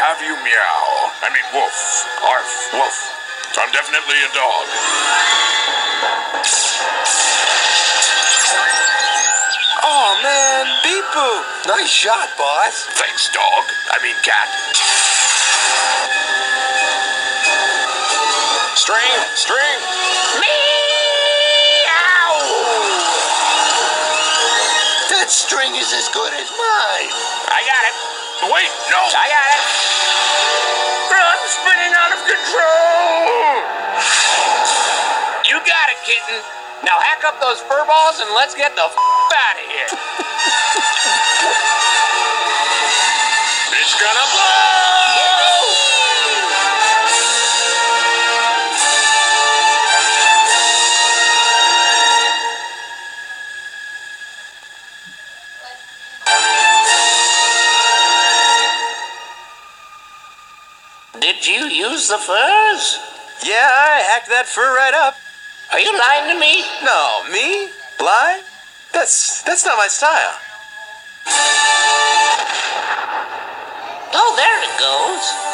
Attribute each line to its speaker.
Speaker 1: have you meow. I mean woof. Arf, woof. I'm definitely a dog.
Speaker 2: Oh man, beep boop. Nice shot, boss.
Speaker 1: Thanks, dog. I mean cat. String. Meow!
Speaker 2: That string is as good as mine.
Speaker 1: I got it. Wait, no.
Speaker 3: I got it.
Speaker 1: I'm spinning out of control.
Speaker 3: You got it, kitten. Now hack up those fur balls and let's get the out of here.
Speaker 1: It's gonna blow!
Speaker 3: Did you use the furs?
Speaker 2: Yeah, I hacked that fur right up.
Speaker 3: Are you lying to me?
Speaker 2: No, me? Lie? That's not my style.
Speaker 3: Oh, there it goes.